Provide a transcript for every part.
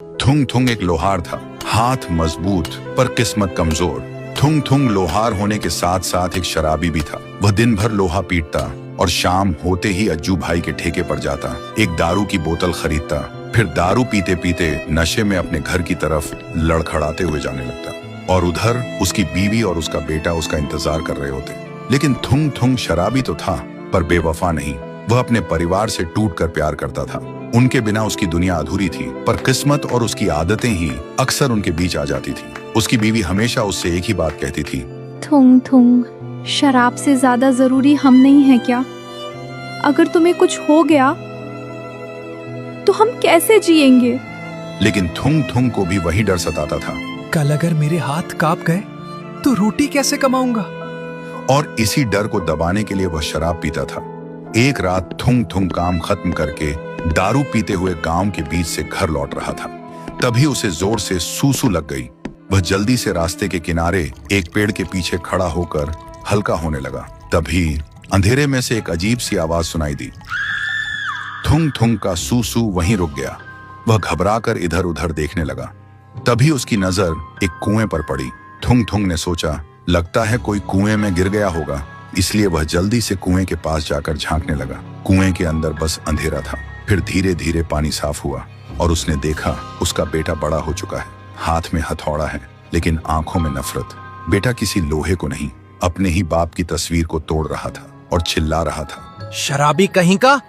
थुंग थुंग एक लोहार था, हाथ मजबूत पर किस्मत कमजोर। थुंग थुंग लोहार होने के साथ साथ एक शराबी भी था। वह दिन भर लोहा पीटता और शाम होते ही अज्जू भाई के ठेके पर जाता, एक दारू की बोतल खरीदता, फिर दारू पीते पीते नशे में अपने घर की तरफ लड़खड़ाते हुए जाने लगता। और उधर उसकी बीवी और उसका बेटा उसका इंतजार कर रहे होते। लेकिन थुंग थुंग शराबी तो था पर बेवफा नहीं। वह अपने परिवार से टूटकर प्यार करता था। उनके बिना उसकी दुनिया अधूरी थी, पर किस्मत और उसकी आदतें ही अक्सर उनके बीच आ जाती थी। उसकी बीवी हमेशा उससे एक ही बात कहती थी, थुंग थुंग, शराब से ज्यादा जरूरी हम नहीं है क्या? अगर तुम्हें कुछ हो गया तो हम कैसे जिएंगे? लेकिन थुंग थुंग को भी वही डर सताता था। कल अगर मेरे हाथ कांप गए तो रोटी कैसे कमाऊंगा? और इसी डर को दबाने के लिए वह शराब पीता था। एक रात थुंग थुंग काम खत्म करके दारू पीते हुए गांव के बीच से घर लौट रहा था। तभी उसे जोर से सूसू लग गई। वह जल्दी से रास्ते के किनारे एक पेड़ के पीछे खड़ा होकर हल्का होने लगा। तभी अंधेरे में से एक अजीब सी आवाज सुनाई दी। थुंग थुंग का सूसू वहीं रुक गया। वह घबराकर इधर उधर देखने लगा। तभी उसकी नजर एक कुएं पर पड़ी। थुंग थुंग ने सोचा, लगता है कोई कुएं में गिर गया होगा, इसलिए वह जल्दी से कुएं के पास जाकर झांकने लगा। कुएं के अंदर बस अंधेरा था। फिर धीरे धीरे पानी साफ हुआ और उसने देखा उसका बेटा बड़ा हो चुका है। हाथ में हथौड़ा है लेकिन आंखों में नफरत। बेटा किसी लोहे को नहीं, अपने ही बाप की तस्वीर को तोड़ रहा था और चिल्ला रहा था, शराबी कहीं का,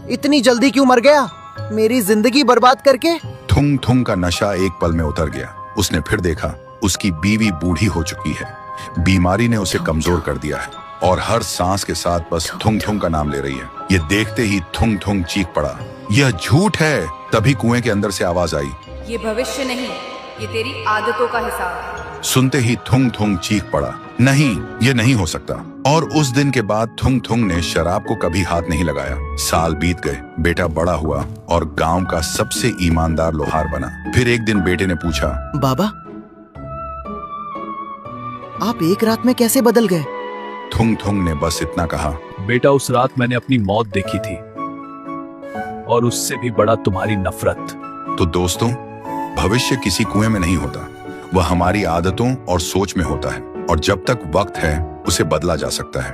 इतनी जल्दी क्यों मर गया, मेरी जिंदगी बर्बाद करके। थुंग थुंग का नशा एक पल में उतर गया। उसने फिर देखा उसकी बीवी बूढ़ी हो चुकी है। बीमारी ने उसे कमजोर कर दिया है और हर सांस के साथ बस थुंग थुंग का नाम ले रही है। ये देखते ही थुंग थुंग चीख पड़ा, यह झूठ है। तभी कुएं के अंदर से आवाज आई, ये भविष्य नहीं, ये तेरी आदतों का हिसाब है। सुनते ही थुंग थुंग चीख पड़ा, नहीं, ये नहीं हो सकता। और उस दिन के बाद थुंग थुंग ने शराब को कभी हाथ नहीं लगाया। साल बीत गए, बेटा बड़ा हुआ और गांव का सबसे ईमानदार लोहार बना। फिर एक दिन बेटे ने पूछा, बाबा, आप एक रात में कैसे बदल गए? थुंग थुंग ने बस इतना कहा, बेटा, उस रात मैंने अपनी मौत देखी थी और उससे भी बड़ा तुम्हारी नफरत। तो दोस्तों, भविष्य किसी कुएं में नहीं होता, वह हमारी आदतों और सोच में होता है। और जब तक वक्त है उसे बदला जा सकता है।